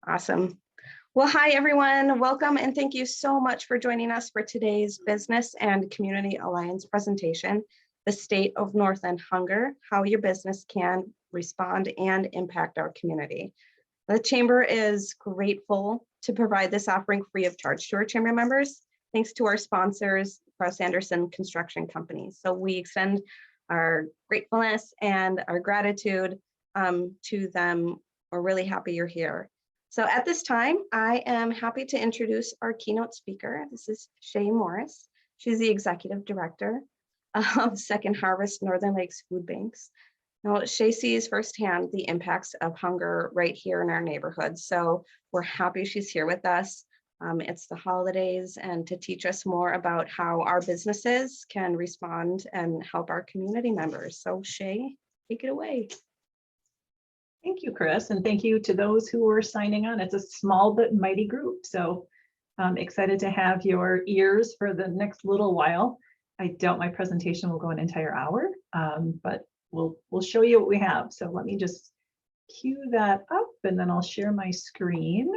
Awesome. Well, hi, everyone. Welcome and thank you so much for joining us for today's Business and Community Alliance presentation, The State of Northland Hunger, How Your Business Can Respond and Impact Our Community. The Chamber is grateful to provide this offering free of charge to our Chamber members, thanks to our sponsors, Kraus-Anderson Construction Company. So we extend our gratefulness and our gratitude to them. We're really happy you're here. So at this time, I am happy to introduce our keynote speaker. This is Shay Morris. She's the Executive Director of Second Harvest Northern Lakes Food Banks. Now, Shay sees firsthand the impacts of hunger right here in our neighborhood. So we're happy she's here with us. It's the holidays and to teach us more about how our businesses can respond and help our community members. So Shay, take it away. Thank you, Chris, and thank you to those who are signing on. It's a small but mighty group, so I'm excited to have your ears for the next little while. I doubt my presentation will go an entire hour, but we'll show you what we have. So let me just cue that up, and then I'll share my screen.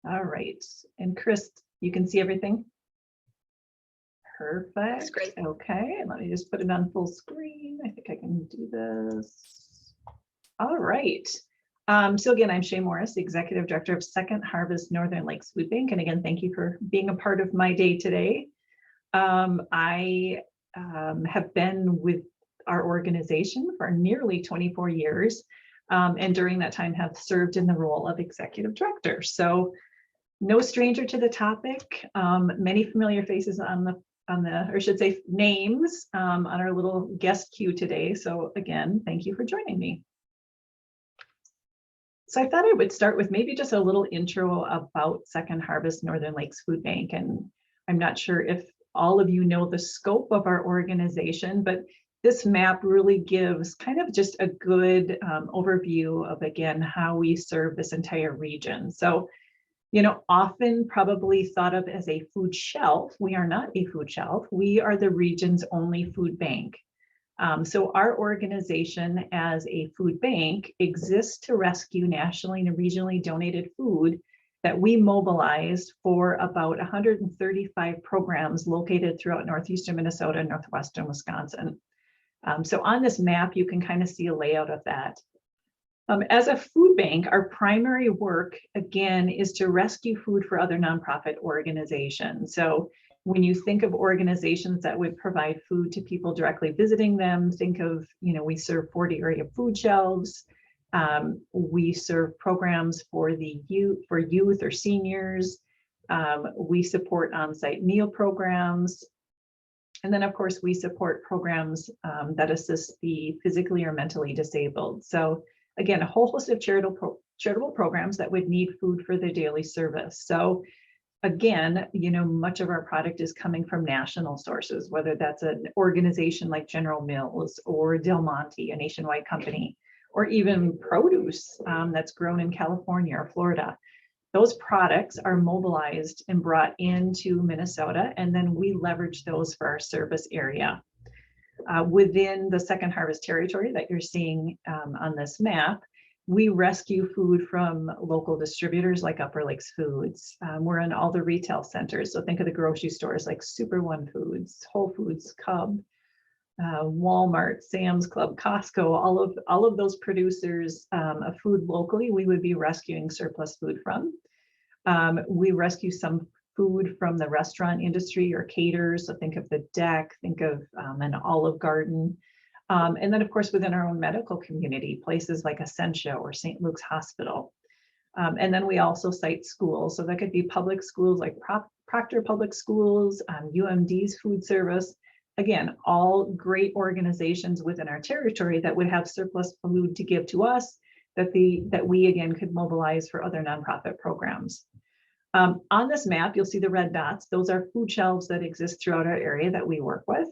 All right, and Chris, you can see everything? Perfect. That's great. Okay, let me just put it on full screen. I think I can do this. All right. So again, I'm Shay Morris, the Executive Director of Second Harvest Northern Lakes Food Bank. And again, thank you for being a part of my day today. I have been with our organization for nearly 24 years. And during that time have served in the role of Executive Director. So no stranger to the topic, many familiar faces on the, or I should say names on our little guest queue today. So again, thank you for joining me. So I thought I would start with maybe just a little intro about Second Harvest Northern Lakes Food Bank. And I'm not sure if all of you know the scope of our organization, but this map really gives kind of just a good overview of, again, how we serve this entire region. So, you know, often probably thought of as a food shelf. We are not a food shelf. We are the region's only food bank. So our organization as a food bank exists to rescue nationally and regionally donated food that we mobilized for about 135 programs located throughout northeastern Minnesota and northwestern Wisconsin. So on this map, you can kind of see a layout of that. As a food bank, our primary work, again, is to rescue food for other nonprofit organizations. So when you think of organizations that would provide food to people directly visiting them, think of, you know, we serve 40 area food shelves. We serve programs for the youth or seniors. We support on-site meal programs. And then, of course, we support programs that assist the physically or mentally disabled. So again, a whole host of charitable programs that would need food for their daily service. So again, you know, much of our product is coming from national sources, whether that's an organization like General Mills or Del Monte, a nationwide company, or even produce that's grown in California or Florida. Those products are mobilized and brought into Minnesota, and then we leverage those for our service area. Within the Second Harvest territory that you're seeing on this map, we rescue food from local distributors like Upper Lakes Foods. We're in all the retail centers, so think of the grocery stores like Super One Foods, Whole Foods, Cub, Walmart, Sam's Club, Costco, all of those producers of food locally, we would be rescuing surplus food from. We rescue some food from the restaurant industry or caterers. So think of the Deck, think of an Olive Garden. And then of course, within our own medical community, places like Essentia or St. Luke's Hospital. And then we also cite schools. So that could be public schools like Proctor Public Schools, UMD's food service. Again, all great organizations within our territory that would have surplus food to give to us that we again could mobilize for other nonprofit programs. On this map, you'll see the red dots. Those are food shelves that exist throughout our area that we work with.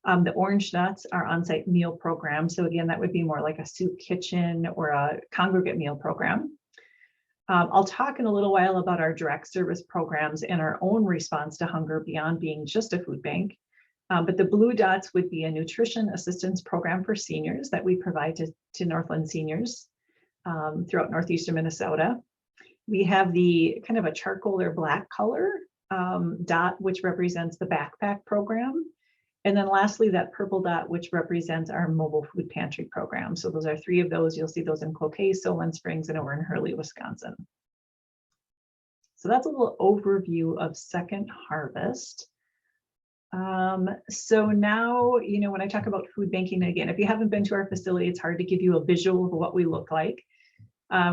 The orange dots are on-site meal programs. So again, that would be more like a soup kitchen or a congregate meal program. I'll talk in a little while about our direct service programs and our own response to hunger beyond being just a food bank. But the blue dots would be a nutrition assistance program for seniors that we provide to Northland seniors throughout northeastern Minnesota. We have the kind of a charcoal or black color dot, which represents the backpack program. And then lastly, that purple dot, which represents our mobile food pantry program. So those are 3 of those. You'll see those in Cloquet, Solon Springs, and over in Hurley, Wisconsin. So that's a little overview of Second Harvest. So now, you know, when I talk about food banking, again, if you haven't been to our facility, it's hard to give you a visual of what we look like.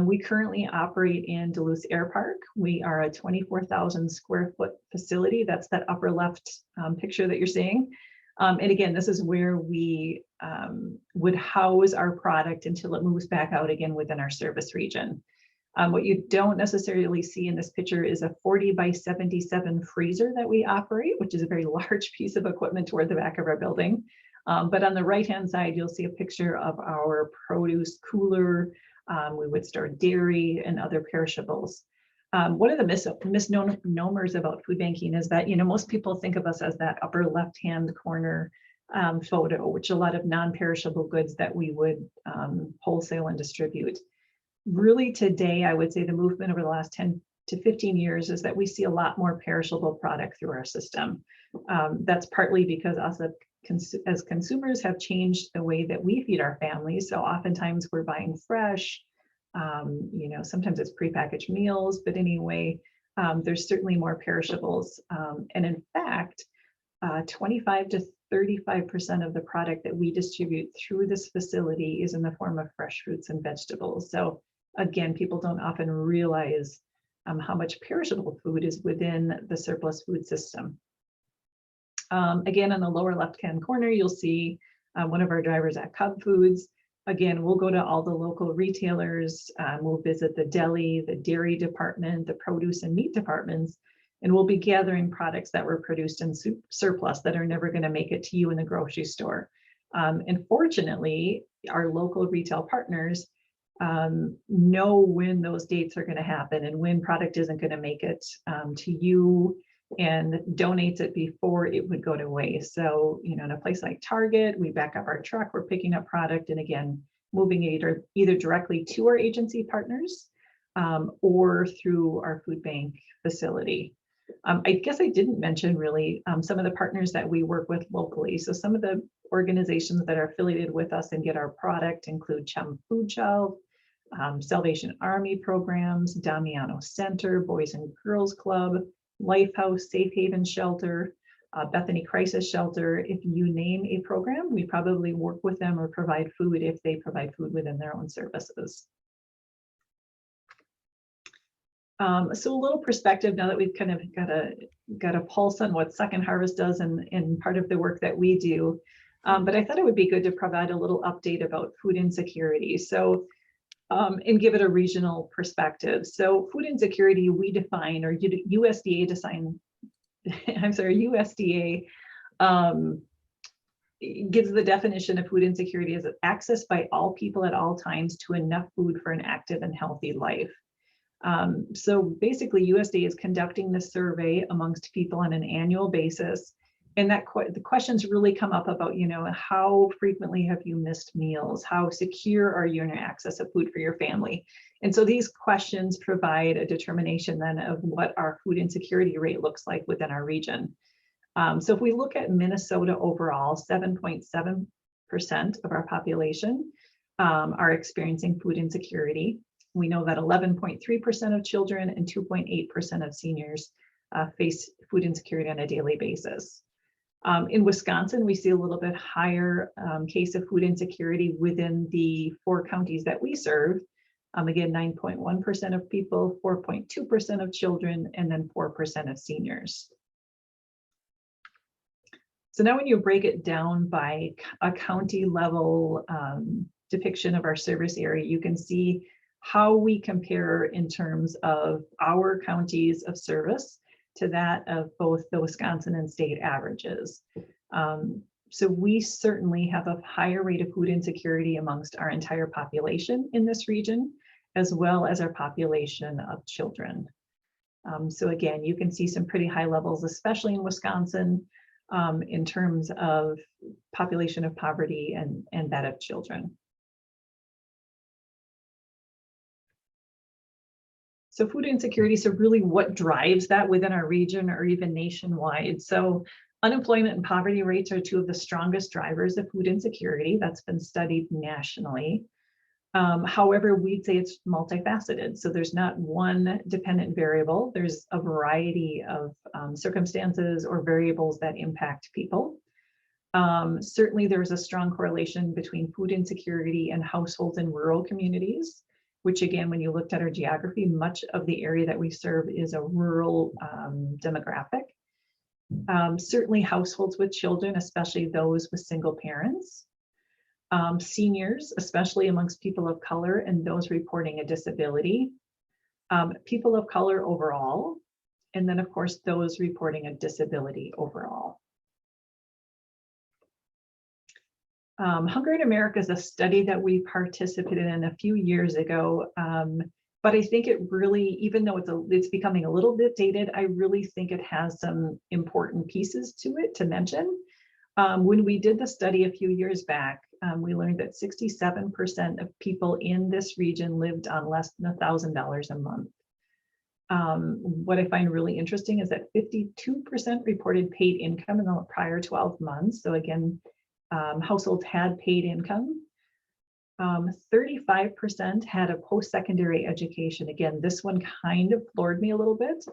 We currently operate in Duluth Air Park. We are a 24,000 square foot facility. That's that upper left picture that you're seeing. And again, this is where we would house our product until it moves back out again within our service region. What you don't necessarily see in this picture is a 40 by 77 freezer that we operate, which is a very large piece of equipment toward the back of our building. But on the right-hand side, you'll see a picture of our produce cooler. We would store dairy and other perishables. One of the misnomers about food banking is that, you know, most people think of us as that upper left-hand corner photo, which a lot of non-perishable goods that we would wholesale and distribute. Really today, I would say the movement over the last 10 to 15 years is that we see a lot more perishable product through our system. That's partly because us as consumers have changed the way that we feed our families. So oftentimes we're buying fresh, you know, sometimes it's prepackaged meals, but anyway, there's certainly more perishables. And in fact, 25 to 35% of the product that we distribute through this facility is in the form of fresh fruits and vegetables. So again, people don't often realize how much perishable food is within the surplus food system. Again, in the lower left-hand corner, you'll see one of our drivers at Cub Foods. Again, we'll go to all the local retailers. We'll visit the deli, the dairy department, the produce and meat departments, and we'll be gathering products that were produced in surplus that are never going to make it to you in the grocery store. And fortunately, our local retail partners know when those dates are going to happen and when product isn't going to make it to you, and donates it before it would go to waste. So, you know, in a place like Target, we back up our truck, we're picking up product and again, moving it either directly to our agency partners or through our food bank facility. I guess I didn't mention really some of the partners that we work with locally. So some of the organizations that are affiliated with us and get our product include Chum Food Shelf, Salvation Army programs, Damiano Center, Boys and Girls Club, Lifehouse, Safe Haven Shelter, Bethany Crisis Shelter. If you name a program, we probably work with them or provide food if they provide food within their own services. So a little perspective now that we've kind of got a pulse on what Second Harvest does and part of the work that we do. But I thought it would be good to provide a little update about food insecurity. So and give it a regional perspective. So food insecurity, we define, or USDA design, I'm sorry, USDA gives the definition of food insecurity as access by all people at all times to enough food for an active and healthy life. So basically USDA is conducting this survey amongst people on an annual basis. And that the questions really come up about, you know, how frequently have you missed meals? How secure are you in your access of food for your family? And so these questions provide a determination then of what our food insecurity rate looks like within our region. So if we look at Minnesota overall, 7.7% of our population are experiencing food insecurity. We know that 11.3% of children and 2.8% of seniors face food insecurity on a daily basis. In Wisconsin, we see a little bit higher case of food insecurity within the 4 counties that we serve. Again, 9.1% of people, 4.2% of children, and then 4% of seniors. So now when you break it down by a county level depiction of our service area, you can see how we compare in terms of our counties of service to that of both the Wisconsin and state averages. So we certainly have a higher rate of food insecurity amongst our entire population in this region, as well as our population of children. So again, you can see some pretty high levels, especially in Wisconsin. in terms of population of poverty and that of children. So food insecurity, so really what drives that within our region or even nationwide? So unemployment and poverty rates are two of the strongest drivers of food insecurity. That's been studied nationally. However, we'd say it's multifaceted. So there's not one dependent variable. There's a variety of circumstances or variables that impact people. Certainly, there's a strong correlation between food insecurity and households in rural communities, which again, when you looked at our geography, much of the area that we serve is a rural demographic. Certainly households with children, especially those with single parents. Seniors, especially amongst people of color and those reporting a disability. People of color overall, and then of course, those reporting a disability overall. Hunger in America is a study that we participated in a few years ago, but I think it really, even though it's becoming a little bit dated, I really think it has some important pieces to it to mention. When we did the study a few years back, we learned that 67% of people in this region lived on less than $1,000 a month. What I find really interesting is that 52% reported paid income in the prior 12 months. So again, households had paid income. 35% had a post-secondary education. Again, this one kind of floored me a little bit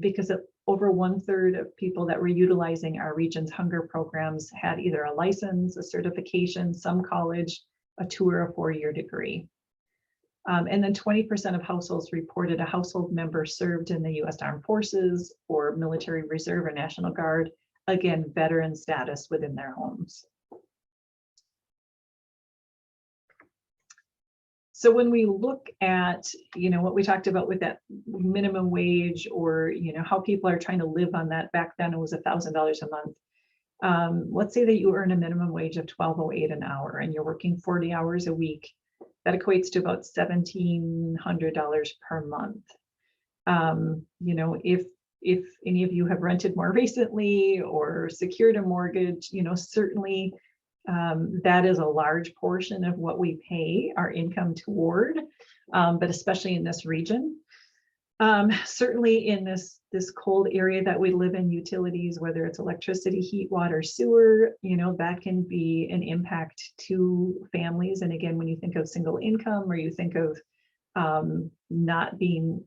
because over 1/3 of people that were utilizing our region's hunger programs had either a license, a certification, some college, a 2 or a 4-year degree. And then 20% of households reported a household member served in the U.S. Armed Forces or Military Reserve or National Guard. Again, veteran status within their homes. So when we look at, what we talked about with that minimum wage or, how people are trying to live on that, back then it was $1,000 a month. Let's say that you earn a minimum wage of $12.08 an hour and you're working 40 hours a week. That equates to about $1,700 per month. If any of you have rented more recently or secured a mortgage, certainly that is a large portion of what we pay our income toward, but especially in this region. Certainly in this cold area that we live in, utilities, whether it's electricity, heat, water, sewer, that can be an impact to families. And again, when you think of single income or you think of not in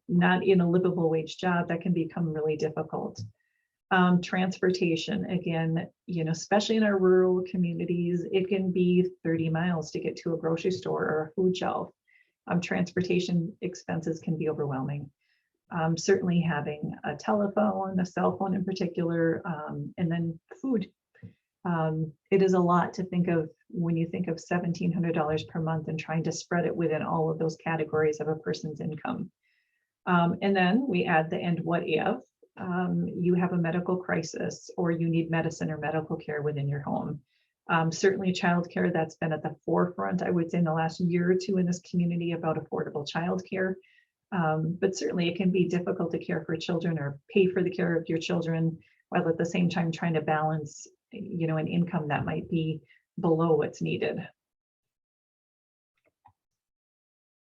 a livable wage job, that can become really difficult. Transportation, again, especially in our rural communities, it can be 30 miles to get to a grocery store or a food shelf. Transportation expenses can be overwhelming. Certainly having a telephone, a cell phone in particular, and then food. It is a lot to think of when you think of $1,700 per month and trying to spread it within all of those categories of a person's income. And then we add the "and what if" you have a medical crisis or you need medicine or medical care within your home. Certainly childcare, that's been at the forefront, I would say, in the last year or two in this community about affordable childcare. But certainly it can be difficult to care for children or pay for the care of your children while at the same time trying to balance, an income that might be below what's needed.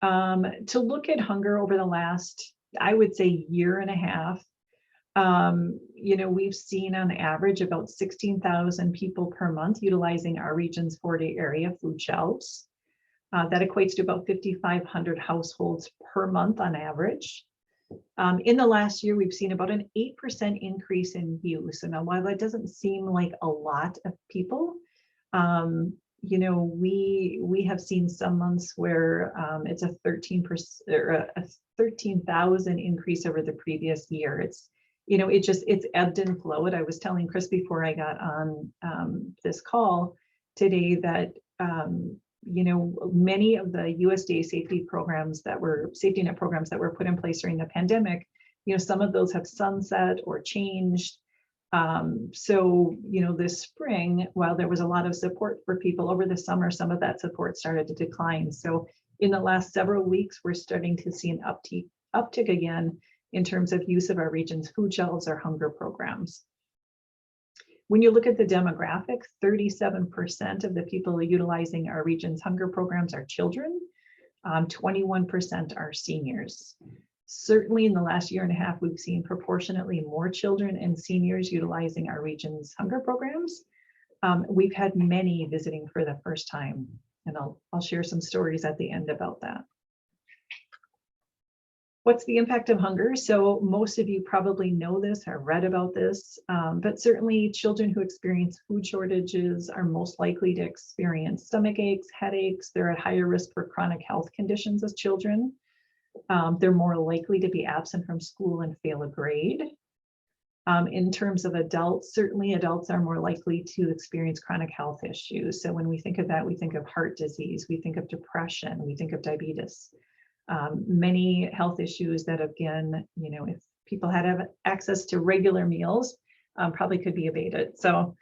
To look at hunger over the last, I would say, year and a half, we've seen on average about 16,000 people per month utilizing our region's 4-day area food shelves. That equates to about 5,500 households per month on average. In the last year, we've seen about an 8% increase in use. And now, while that doesn't seem like a lot of people, we have seen some months where it's a 13% or a 13,000 increase over the previous year. It's ebbed and flowed. I was telling Chris before I got on this call today that many of the USDA safety net programs that were put in place during the pandemic, some of those have sunset or changed. So this spring, while there was a lot of support for people over the summer, some of that support started to decline. So in the last several weeks, we're starting to see an uptick again in terms of use of our region's food shelves or hunger programs. When you look at the demographic, 37% of the people utilizing our region's hunger programs are children, 21% are seniors. Certainly in the last year and a half, we've seen proportionately more children and seniors utilizing our region's hunger programs. We've had many visiting for the first time, and I'll share some stories at the end about that. What's the impact of hunger? So most of you probably know this or read about this, but certainly children who experience food shortages are most likely to experience stomach aches, headaches. They're at higher risk for chronic health conditions as children. They're more likely to be absent from school and fail a grade. In terms of adults, certainly adults are more likely to experience chronic health issues. So when we think of that, we think of heart disease, we think of depression, we think of diabetes. Many health issues that, again, you know, if people had access to regular meals, probably could be abated. So,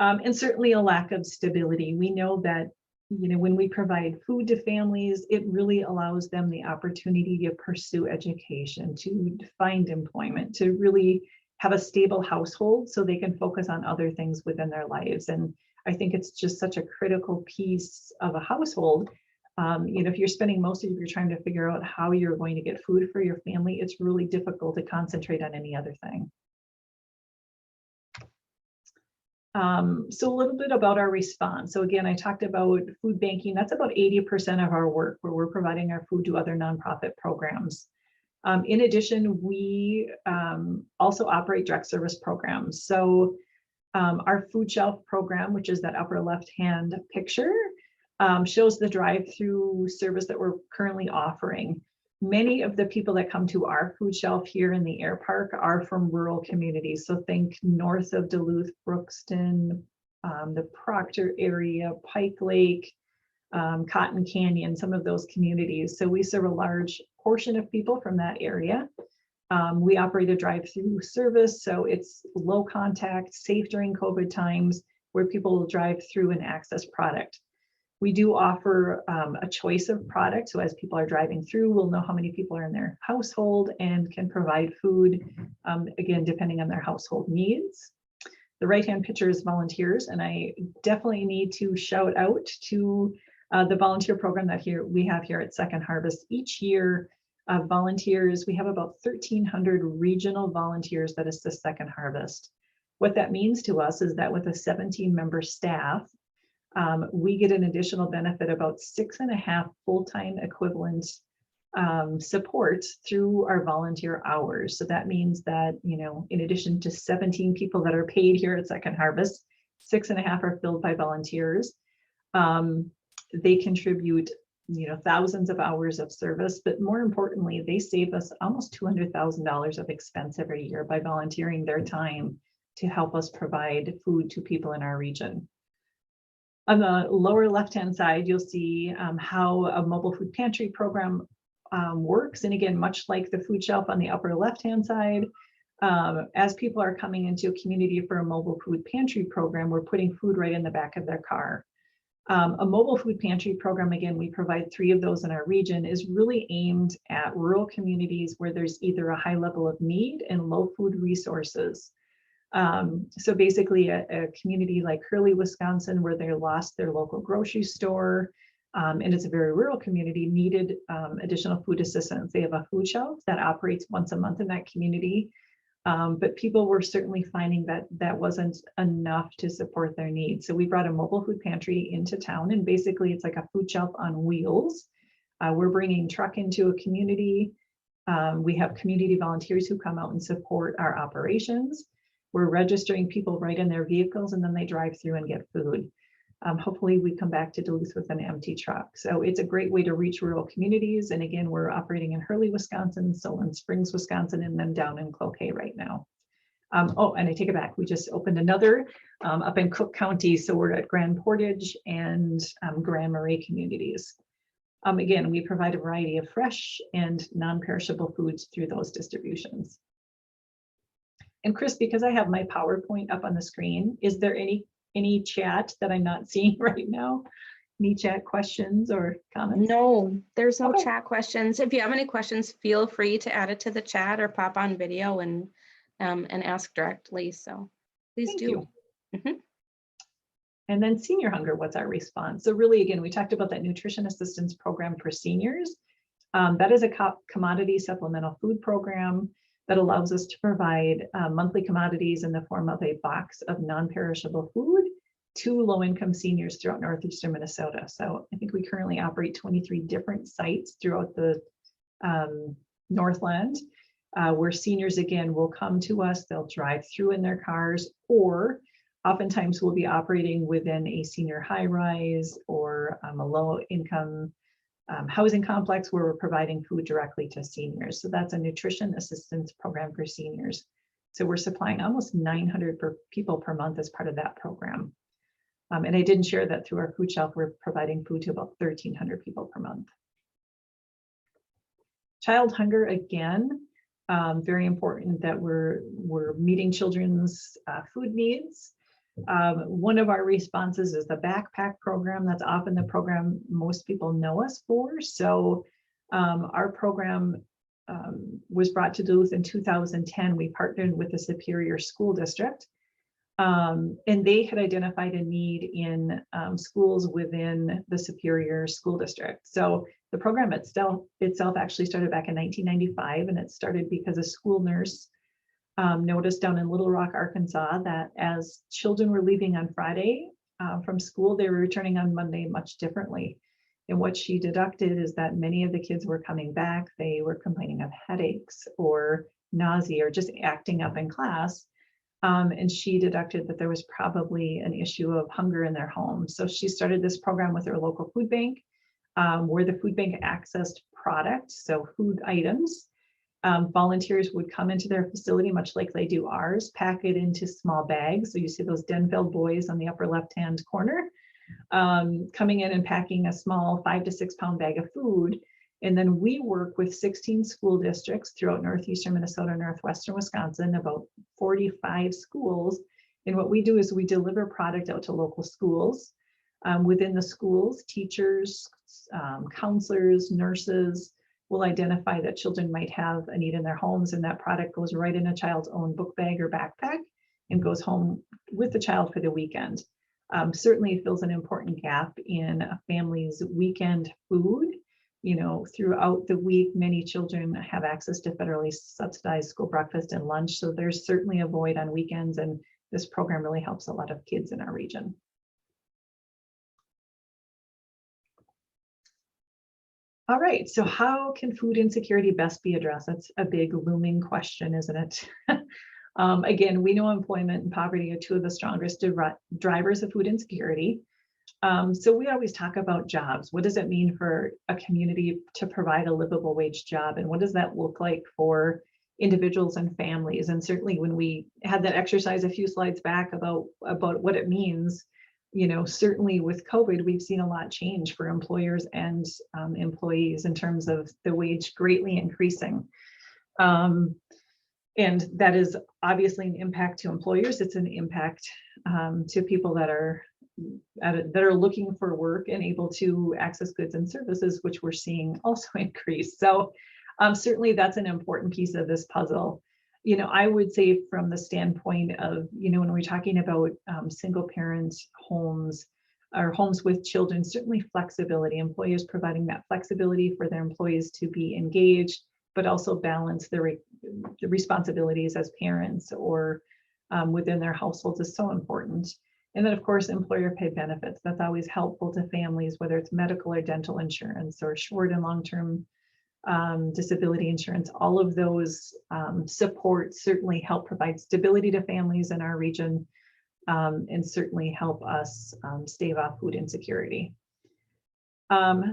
and certainly a lack of stability. We know that, you know, when we provide food to families, it really allows them the opportunity to pursue education, to find employment, to really have a stable household so they can focus on other things within their lives. And I think it's just such a critical piece of a household. You know, if you're spending most of your time to figure out how you're going to get food for your family, it's really difficult to concentrate on any other thing. So a little bit about our response. So again, I talked about food banking. That's about 80% of our work, where we're providing our food to other nonprofit programs. In addition, we also operate direct service programs. So our food shelf program, which is that upper left-hand picture, shows the drive-through service that we're currently offering. Many of the people that come to our food shelf here in the Air Park are from rural communities. So think north of Duluth, Brookston, the Proctor area, Pike Lake, Cotton Canyon, some of those communities. So we serve a large portion of people from that area. We operate a drive-through service, so it's low contact, safe during COVID times, where people will drive through and access product. We do offer a choice of product. So as people are driving through, we'll know how many people are in their household and can provide food, again, depending on their household needs. The right-hand picture is volunteers, and I definitely need to shout out to the volunteer program that we have here at Second Harvest. Each year, volunteers, we have about 1,300 regional volunteers that assist Second Harvest. What that means to us is that with a 17-member staff, we get an additional benefit about 6.5 full-time equivalent support through our volunteer hours. So that means that, you know, in addition to 17 people that are paid here at Second Harvest, 6.5 are filled by volunteers. They contribute, you know, thousands of hours of service, but more importantly, they save us almost $200,000 of expense every year by volunteering their time to help us provide food to people in our region. On the lower left-hand side, you'll see how a mobile food pantry program works. And again, much like the food shelf on the upper left-hand side, as people are coming into a community for a mobile food pantry program, we're putting food right in the back of their car. A mobile food pantry program, again, we provide 3 of those in our region, is really aimed at rural communities where there's either a high level of need and low food resources. So basically a community like Hurley, Wisconsin, where they lost their local grocery store, and it's a very rural community, needed additional food assistance. They have a food shelf that operates once a month in that community, but people were certainly finding that that wasn't enough to support their needs. So we brought a mobile food pantry into town, and basically it's like a food shelf on wheels. We're bringing truck into a community. We have community volunteers who come out and support our operations. We're registering people right in their vehicles, and then they drive through and get food. Hopefully we come back to Duluth with an empty truck. So it's a great way to reach rural communities. And again, we're operating in Hurley, Wisconsin, Solon Springs, Wisconsin, and then down in Cloquet right now. Oh, and I take it back. We just opened another up in Cook County. So we're at Grand Portage and Grand Marais communities. Again, we provide a variety of fresh and non-perishable foods through those distributions. And Chris, because I have my PowerPoint up on the screen, is there any chat that I'm not seeing right now? Any chat questions or comments? No, there's no chat questions. If you have any questions, feel free to add it to the chat or pop on video and ask directly. So please do. Mhm. And then senior hunger, what's our response? So really, again, we talked about that nutrition assistance program for seniors. That is a commodity supplemental food program that allows us to provide monthly commodities in the form of a box of non-perishable food to low-income seniors throughout northeastern Minnesota. So I think we currently operate 23 different sites throughout the Northland, where seniors, again, will come to us. They'll drive through in their cars, or oftentimes we'll be operating within a senior high-rise or a low-income housing complex where we're providing food directly to seniors. So that's a nutrition assistance program for seniors. So we're supplying almost 900 people per month as part of that program. And I didn't share that through our food shelf, we're providing food to about 1,300 people per month. Child hunger, again, very important that we're meeting children's food needs. One of our responses is the backpack program. That's often the program most people know us for. So our program was brought to Duluth in 2010. We partnered with the Superior School District, and they had identified a need in schools within the Superior School District. So the program itself actually started back in 1995, and it started because a school nurse noticed down in Little Rock, Arkansas, that as children were leaving on Friday from school, they were returning on Monday much differently. And what she deducted is that many of the kids were coming back, they were complaining of headaches or nausea or just acting up in class. And she deducted that there was probably an issue of hunger in their home. So she started this program with her local food bank, where the food bank accessed products, so food items. Volunteers would come into their facility, much like they do ours, pack it into small bags. So you see those Denfeld boys on the upper left-hand corner, coming in and packing a small 5 to 6 pound bag of food. And then we work with 16 school districts throughout northeastern Minnesota, northwestern Wisconsin, about 45 schools. And what we do is we deliver product out to local schools. Within the schools, teachers, counselors, nurses will identify that children might have a need in their homes, and that product goes right in a child's own book bag or backpack and goes home with the child for the weekend. Certainly fills an important gap in a family's weekend food. You know, throughout the week, many children have access to federally subsidized school breakfast and lunch. So there's certainly a void on weekends, and this program really helps a lot of kids in our region. All right, so how can food insecurity best be addressed? That's a big looming question, isn't it? Again, we know employment and poverty are two of the strongest drivers of food insecurity. So we always talk about jobs. What does it mean for a community to provide a livable wage job? And what does that look like for individuals and families? And certainly when we had that exercise a few slides back about what it means, you know, certainly with COVID, we've seen a lot change for employers and employees in terms of the wage greatly increasing. And that is obviously an impact to employers. It's an impact to people that are looking for work and able to access goods and services, which we're seeing also increase. So certainly that's an important piece of this puzzle. You know, I would say from the standpoint of, you know, when we're talking about single parent homes or homes with children, certainly flexibility, employers providing that flexibility for their employees to be engaged, but also balance the responsibilities as parents or within their households is so important. And then of course, employer paid benefits. That's always helpful to families, whether it's medical or dental insurance or short and long-term disability insurance. All of those supports certainly help provide stability to families in our region and certainly help us stave off food insecurity.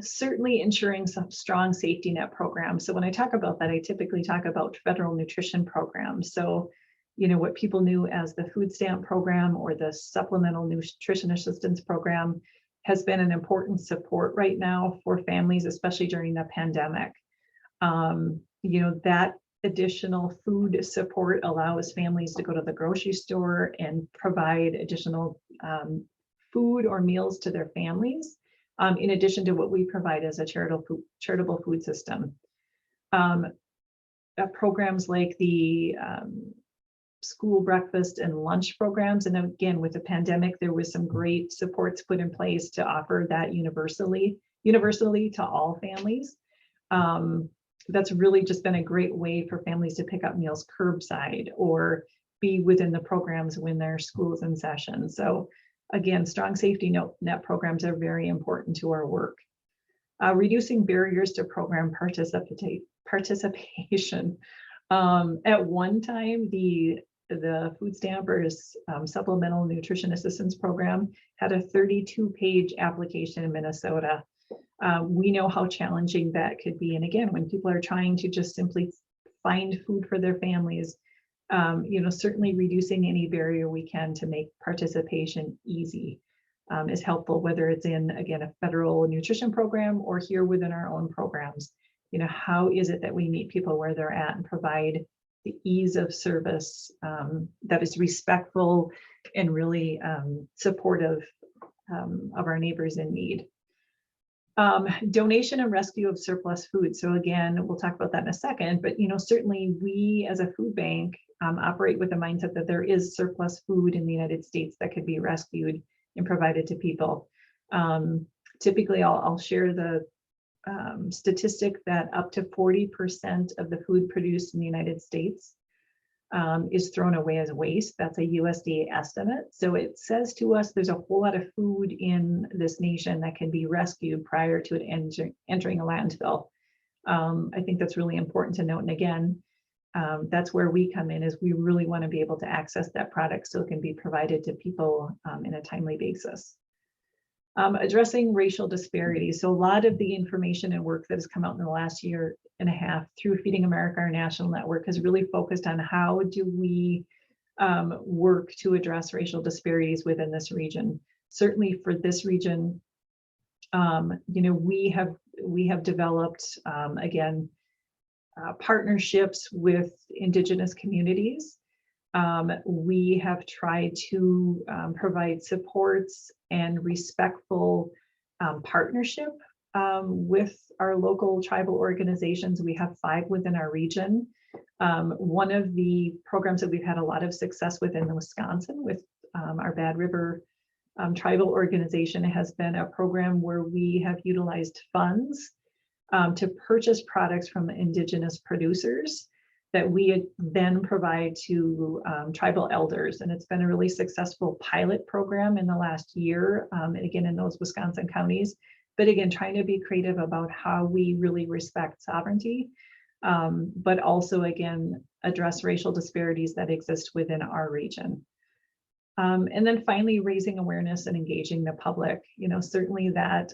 Certainly ensuring some strong safety net programs. So when I talk about that, I typically talk about federal nutrition programs. So, you know, what people knew as the food stamp program or the supplemental nutrition assistance program has been an important support right now for families, especially during the pandemic. You know, that additional food support allows families to go to the grocery store and provide additional food or meals to their families, in addition to what we provide as a charitable food system. Programs like the school breakfast and lunch programs. And again, with the pandemic, there was some great supports put in place to offer that universally to all families. That's really just been a great way for families to pick up meals curbside or be within the programs when their school's in session. So again, strong safety net programs are very important to our work. Reducing barriers to program participation. At one time, the food stampers supplemental nutrition assistance program had a 32-page application in Minnesota. We know how challenging that could be. And again, when people are trying to just simply find food for their families, certainly reducing any barrier we can to make participation easy is helpful, whether it's in, again, a federal nutrition program or here within our own programs. How is it that we meet people where they're at and provide the ease of service that is respectful and really supportive of our neighbors in need. Donation and rescue of surplus food. So again, we'll talk about that in a second, but certainly we as a food bank operate with the mindset that there is surplus food in the United States that could be rescued and provided to people. Typically, I'll share the statistic that up to 40% of the food produced in the United States is thrown away as waste. That's a USDA estimate. So it says to us there's a whole lot of food in this nation that can be rescued prior to it entering a landfill. I think that's really important to note. And again, that's where we come in, is we really want to be able to access that product so it can be provided to people in a timely basis. Addressing racial disparities. So a lot of the information and work that has come out in the last year and a half through Feeding America, our national network, has really focused on how do we work to address racial disparities within this region. Certainly for this region, we have developed, again, partnerships with Indigenous communities. We have tried to provide supports and respectful partnership with our local tribal organizations. We have 5 within our region. One of the programs that we've had a lot of success with in Wisconsin with our Bad River tribal organization has been a program where we have utilized funds to purchase products from Indigenous producers that we then provide to tribal elders. And it's been a really successful pilot program in the last year, and again, in those Wisconsin counties. But again, trying to be creative about how we really respect sovereignty, but also, again, address racial disparities that exist within our region. And then finally, raising awareness and engaging the public. Certainly that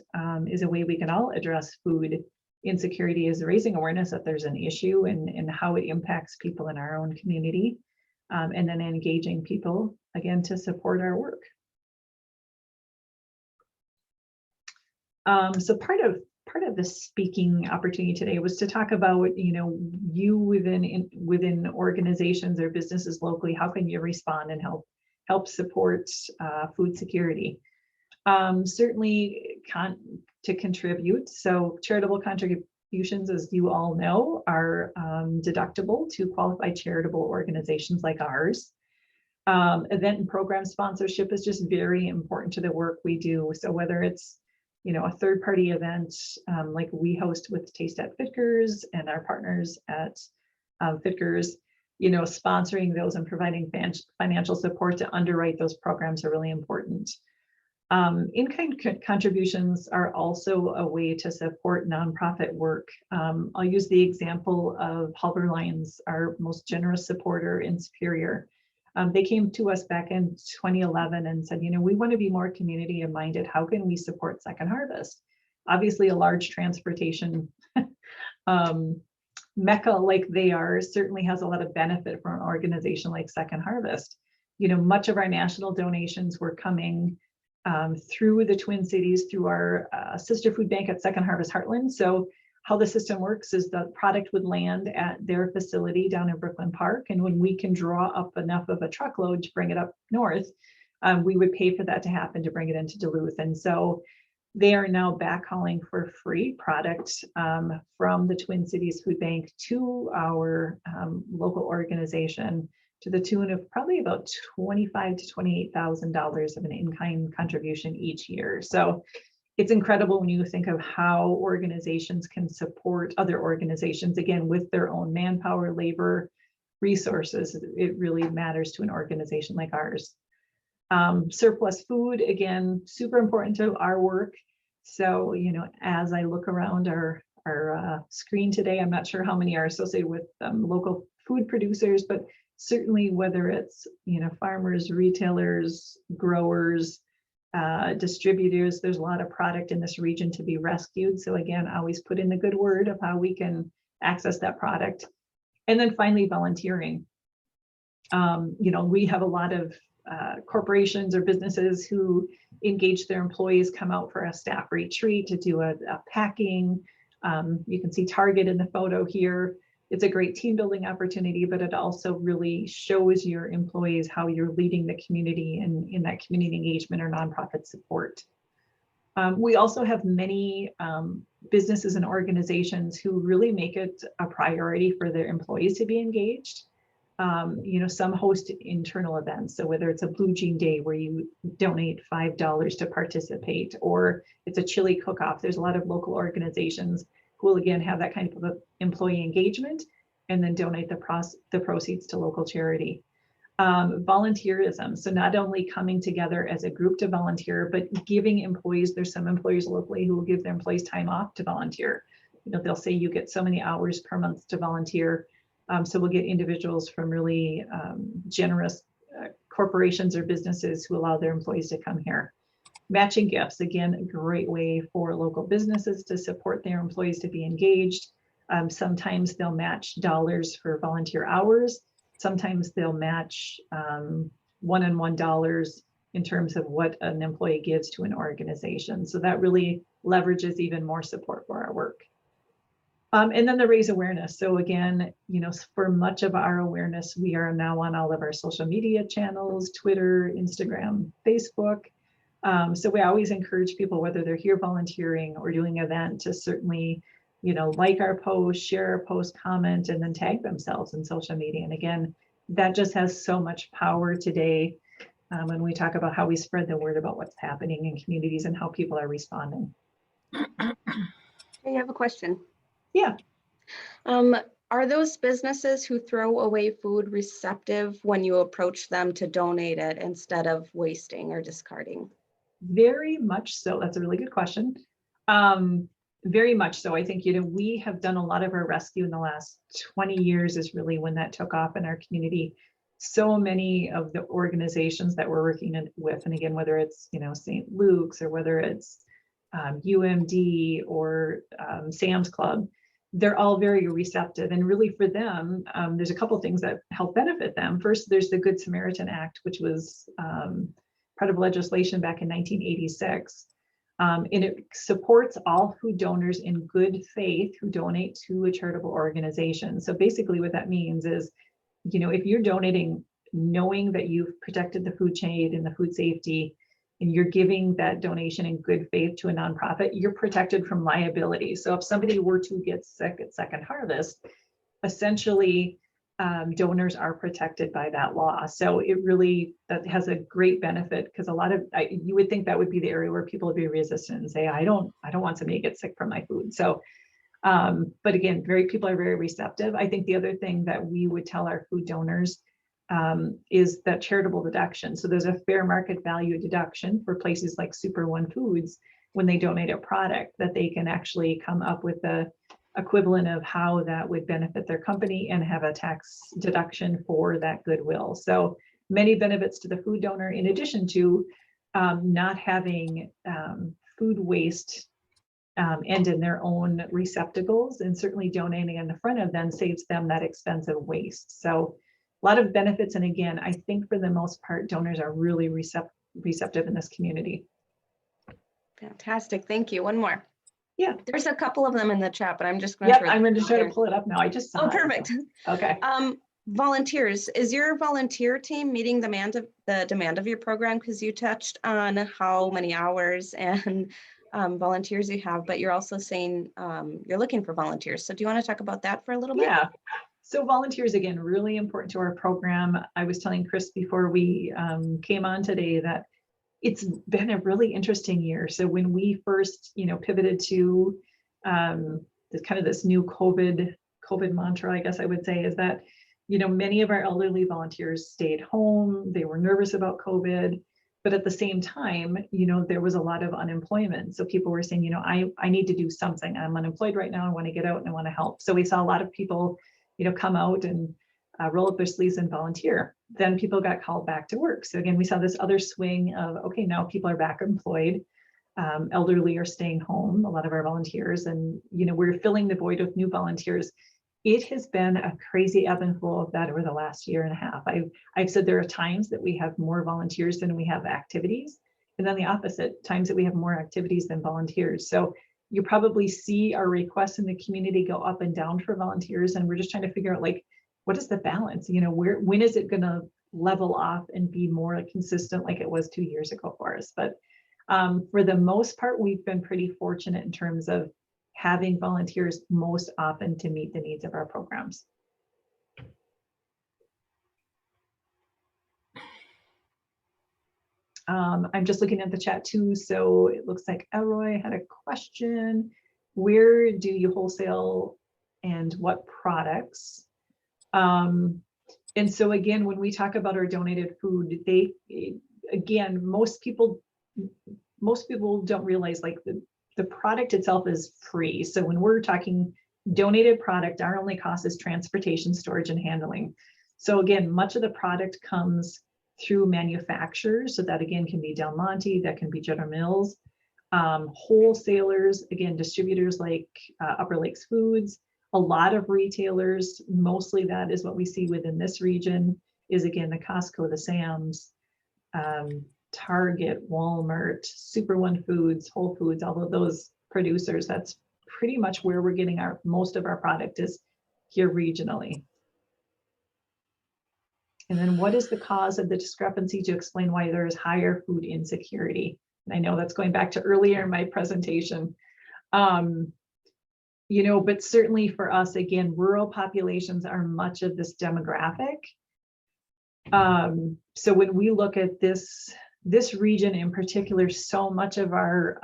is a way we can all address food insecurity, is raising awareness that there's an issue and how it impacts people in our own community, and then engaging people, again, to support our work. So part of the speaking opportunity today was to talk about, you within organizations or businesses locally, how can you respond and help support food security? Certainly to contribute. So charitable contributions, as you all know, are deductible to qualified charitable organizations like ours. Event and program sponsorship is just very important to the work we do. So whether it's a third-party event like we host with Taste at Fitkers and our partners at Fitkers, sponsoring those and providing financial support to underwrite those programs are really important. In-kind contributions are also a way to support nonprofit work. I'll use the example of Halber Lions, our most generous supporter in Superior. They came to us back in 2011 and said, we want to be more community-minded. How can we support Second Harvest? Obviously, a large transportation mecca like they are certainly has a lot of benefit for an organization like Second Harvest. Much of our national donations were coming through the Twin Cities, through our sister food bank at Second Harvest Heartland. So how the system works is the product would land at their facility down in Brooklyn Park. And when we can draw up enough of a truckload to bring it up north, we would pay for that to happen to bring it into Duluth. And so they are now backhauling for free product from the Twin Cities Food Bank to our local organization to the tune of probably about $25,000 to $28,000 of an in-kind contribution each year. So it's incredible when you think of how organizations can support other organizations, again, with their own manpower, labor, resources. It really matters to an organization like ours. Surplus food, again, super important to our work. So, you know, as I look around our screen today, I'm not sure how many are associated with local food producers, but certainly whether it's, you know, farmers, retailers, growers, distributors, there's a lot of product in this region to be rescued. So again, always put in the good word of how we can access that product. And then finally, volunteering. You know, we have a lot of corporations or businesses who engage their employees, come out for a staff retreat to do a packing. You can see Target in the photo here. It's a great team building opportunity, but it also really shows your employees how you're leading the community and in that community engagement or nonprofit support. We also have many businesses and organizations who really make it a priority for their employees to be engaged. You know, some host internal events. So whether it's a Blue Jean Day where you donate $5 to participate, or it's a chili cook-off, there's a lot of local organizations who will again have that kind of employee engagement and then donate the proceeds to local charity. Volunteerism. So not only coming together as a group to volunteer, but giving employees, there's some employees locally who will give their employees time off to volunteer. You know, they'll say you get so many hours per month to volunteer. So we'll get individuals from really generous corporations or businesses who allow their employees to come here. Matching gifts, again, a great way for local businesses to support their employees to be engaged. Sometimes they'll match dollars for volunteer hours. Sometimes they'll match one-on-one dollars in terms of what an employee gives to an organization. So that really leverages even more support for our work. And then the raise awareness. So again, you know, for much of our awareness, we are now on all of our social media channels, Twitter, Instagram, Facebook. So we always encourage people, whether they're here volunteering or doing an event, to certainly, you know, like our post, share our post, comment, and then tag themselves in social media. And again, that just has so much power today when we talk about how we spread the word about what's happening in communities and how people are responding. Hey, I have a question. Yeah. Are those businesses who throw away food receptive when you approach them to donate it instead of wasting or discarding? Very much so. That's a really good question. Very much so. I think, you know, we have done a lot of our rescue in the last 20 years is really when that took off in our community. So many of the organizations that we're working with, and again, whether it's, you know, St. Luke's or whether it's UMD or Sam's Club, they're all very receptive. And really for them, there's a couple of things that help benefit them. First, there's the Good Samaritan Act, which was part of legislation back in 1986. And it supports all food donors in good faith who donate to a charitable organization. So basically what that means is, you know, if you're donating knowing that you've protected the food chain and the food safety, and you're giving that donation in good faith to a nonprofit, you're protected from liability. So if somebody were to get sick at Second Harvest, essentially donors are protected by that law. So it really, that has a great benefit, because a lot of, you would think that would be the area where people would be resistant and say, I don't want somebody to get sick from my food. So, but again, people are very receptive. I think the other thing that we would tell our food donors is that charitable deduction. So there's a fair market value deduction for places like Super One Foods when they donate a product, that they can actually come up with the equivalent of how that would benefit their company and have a tax deduction for that goodwill. So many benefits to the food donor, in addition to not having food waste end in their own receptacles, and certainly donating in the front of them saves them that expensive waste. So a lot of benefits. And again, I think for the most part, donors are really receptive in this community. Fantastic. Thank you. One more. Yeah. There's a couple of them in the chat, but I'm just going to. Yep, I'm going to try to pull it up now. I just saw it. Perfect. Okay. Volunteers, is your volunteer team meeting the demand of your program? Because you touched on how many hours and volunteers you have, but you're also saying you're looking for volunteers. So do you want to talk about that for a little bit? Yeah. So volunteers, again, really important to our program. I was telling Chris before we came on today that it's been a really interesting year. So when we first, pivoted to this new COVID mantra, I guess I would say, is that, many of our elderly volunteers stayed home. They were nervous about COVID, but at the same time, there was a lot of unemployment. So people were saying, I need to do something. I'm unemployed right now. I want to get out and I want to help. So we saw a lot of people, come out and roll up their sleeves and volunteer. Then people got called back to work. So again, we saw this other swing of, okay, now people are back employed. Elderly are staying home, a lot of our volunteers, and we're filling the void with new volunteers. It has been a crazy ebb and flow of that over the last year and a half. I've said there are times that we have more volunteers than we have activities, and then the opposite, times that we have more activities than volunteers. So you probably see our requests in the community go up and down for volunteers, and we're just trying to figure out, like, what is the balance? When is it going to level off and be more consistent like it was 2 years ago for us? But for the most part, we've been pretty fortunate in terms of having volunteers most often to meet the needs of our programs. I'm just looking at the chat too. So it looks like Elroy had a question. Where do you wholesale and what products? And so again, when we talk about our donated food, most people don't realize, like, the product itself is free. So when we're talking donated product, our only cost is transportation, storage, and handling. So again, much of the product comes through manufacturers. So that again can be Del Monte, that can be General Mills, wholesalers, again, distributors like Upper Lakes Foods, a lot of retailers. Mostly that is what we see within this region is, again, the Costco, the Sam's, Target, Walmart, Super One Foods, Whole Foods, all of those producers. That's pretty much where we're getting most of our product is here regionally. And then what is the cause of the discrepancy to explain why there is higher food insecurity? And I know that's going back to earlier in my presentation. But certainly for us, again, rural populations are much of this demographic. So when we look at this region in particular, so much of our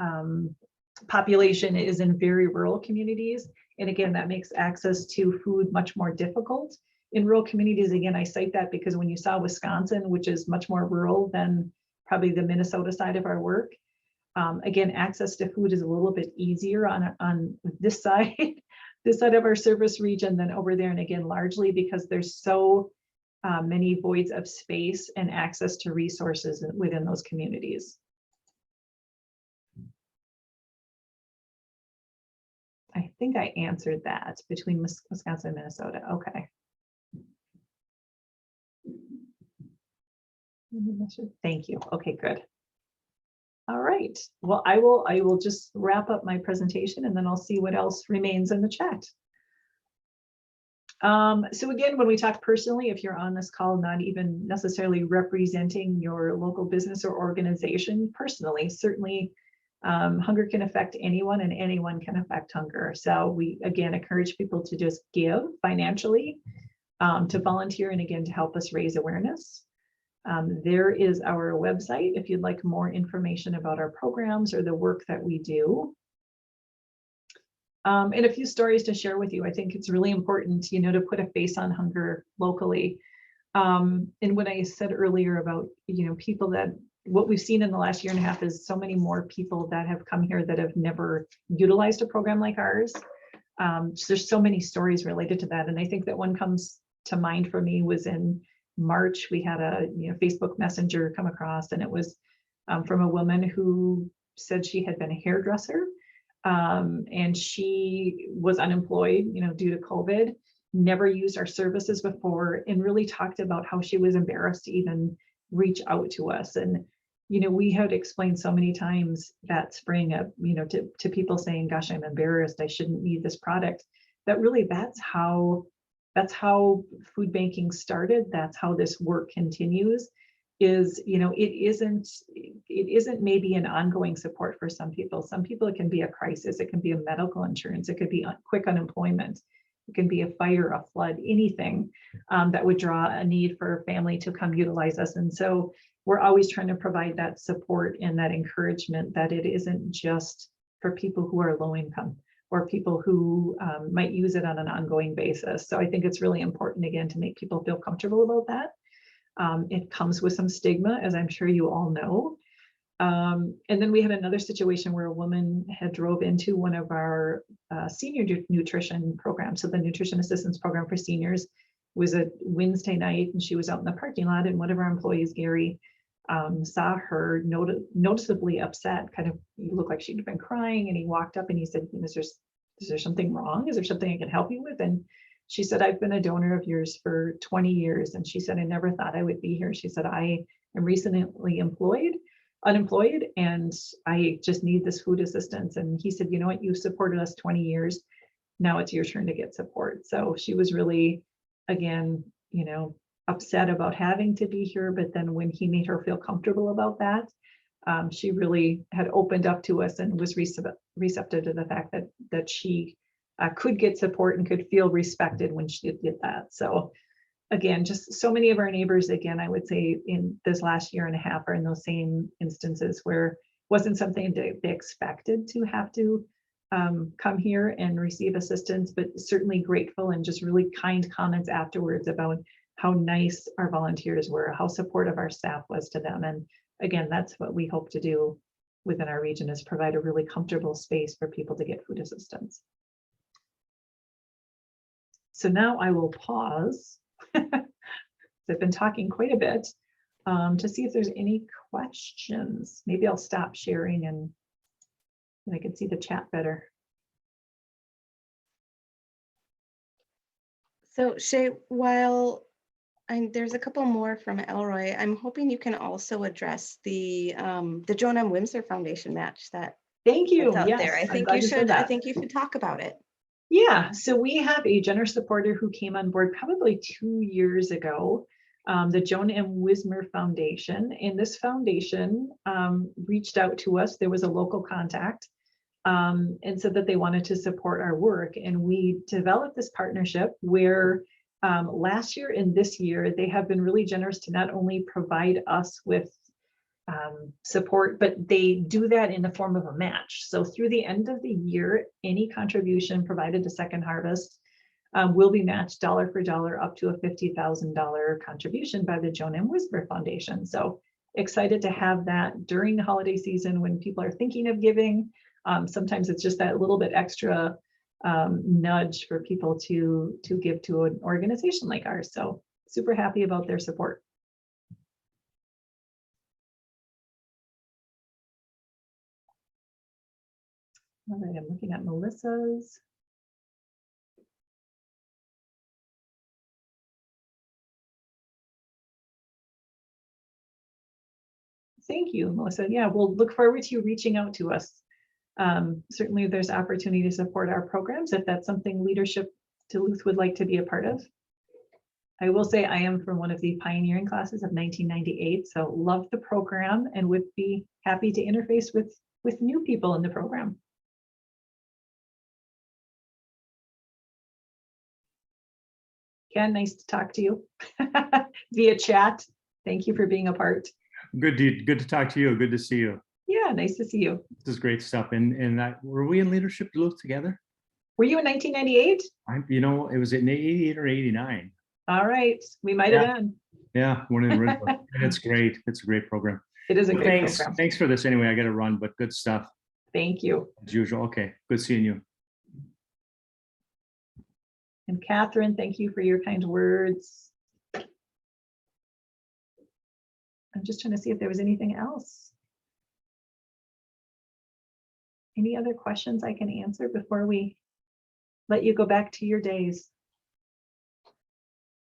population is in very rural communities. And again, that makes access to food much more difficult. In rural communities, again, I cite that because when you saw Wisconsin, which is much more rural than probably the Minnesota side of our work, again, access to food is a little bit easier on this side, this side of our service region than over there. And again, largely because there's so many voids of space and access to resources within those communities. I think I answered that between Wisconsin and Minnesota. Okay. Thank you. Okay, good. All right. Well, I will just wrap up my presentation and then I'll see what else remains in the chat. So again, when we talk personally, if you're on this call, not even necessarily representing your local business or organization personally, certainly hunger can affect anyone and anyone can affect hunger. So we, again, encourage people to just give financially, to volunteer, and again, to help us raise awareness. There is our website if you'd like more information about our programs or the work that we do. And a few stories to share with you. I think it's really important, to put a face on hunger locally. And what I said earlier about, people that, what we've seen in the last year and a half is so many more people that have come here that have never utilized a program like ours. There's so many stories related to that. And I think that one comes to mind for me was in March. We had a Facebook Messenger come across, and it was from a woman who said she had been a hairdresser. And she was unemployed, due to COVID, never used our services before, and really talked about how she was embarrassed to even reach out to us. And, we had explained so many times that spring of, to people saying, gosh, I'm embarrassed, I shouldn't need this product. That really, that's how food banking started. That's how this work continues. Is, it isn't maybe an ongoing support for some people. Some people, it can be a crisis. It can be a medical insurance. It could be quick unemployment. It can be a fire, a flood, anything that would draw a need for a family to come utilize us. And so we're always trying to provide that support and that encouragement that it isn't just for people who are low income or people who might use it on an ongoing basis. So I think it's really important, again, to make people feel comfortable about that. It comes with some stigma, as I'm sure you all know. And then we had another situation where a woman had drove into one of our senior nutrition programs. So the nutrition assistance program for seniors was a Wednesday night, and she was out in the parking lot, and one of our employees, Gary, saw her noticeably upset, kind of, you look like she'd been crying, and he walked up and he said, is there something wrong? Is there something I can help you with? And she said, I've been a donor of yours for 20 years. And she said, I never thought I would be here. She said, I am recently unemployed, and I just need this food assistance. And he said, you know what, you supported us 20 years. Now it's your turn to get support. So she was really, again, upset about having to be here. But then when he made her feel comfortable about that, she really had opened up to us and was receptive to the fact that she could get support and could feel respected when she did that. So again, just so many of our neighbors, again, I would say in this last year and a half are in those same instances where it wasn't something they expected to have to come here and receive assistance, but certainly grateful and just really kind comments afterwards about how nice our volunteers were, how supportive our staff was to them. And again, that's what we hope to do within our region, is provide a really comfortable space for people to get food assistance. So now I will pause. I've been talking quite a bit to see if there's any questions. Maybe I'll stop sharing and I can see the chat better. So Shay, while there's a couple more from Elroy, I'm hoping you can also address the Joan M. Wismer Foundation match that Thank you. out yes, there. I think you should talk about it. Yeah, so we have a generous supporter who came on board probably 2 years ago, the Joan M. Wismer Foundation. And this foundation reached out to us. There was a local contact and said that they wanted to support our work. And we developed this partnership where last year and this year, they have been really generous to not only provide us with support, but they do that in the form of a match. So through the end of the year, any contribution provided to Second Harvest will be matched dollar for dollar up to a $50,000 contribution by the Joan M. Wismer Foundation. So excited to have that during the holiday season when people are thinking of giving. Sometimes it's just that little bit extra nudge for people to give to an organization like ours. So super happy about their support. All right, I'm looking at Melissa's. Thank you, Melissa. Yeah, we'll look forward to you reaching out to us. Certainly there's opportunity to support our programs if that's something leadership Duluth would like to be a part of. I will say I am from one of the pioneering classes of 1998, so love the program and would be happy to interface with new people in the program. Ken, nice to talk to you via chat. Thank you for being a part. Good to talk to you. Good to see you. Yeah, nice to see you. This is great stuff. And were we in Leadership Duluth together? Were you in 1998? It was in 88 or 89. All right, we might have been. Yeah, one in the original. It's great. It's a great program. It is a great program. Thanks for this. Anyway, I got to run, but good stuff. Thank you. As usual. Okay, good seeing you. And Catherine, thank you for your kind words. I'm just trying to see if there was anything else. Any other questions I can answer before we let you go back to your days?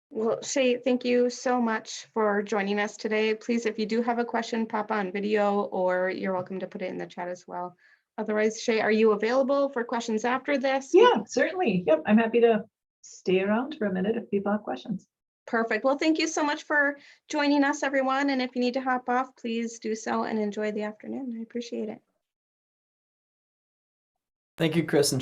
Well, Shay, thank you so much for joining us today. Please, if you do have a question, pop on video, or you're welcome to put it in the chat as well. Otherwise, Shay, are you available for questions after this? Yeah, certainly. Yep, I'm happy to stay around for a minute if people have questions. Perfect. Well, thank you so much for joining us, everyone. And if you need to hop off, please do so and enjoy the afternoon. I appreciate it. Thank you, Chris and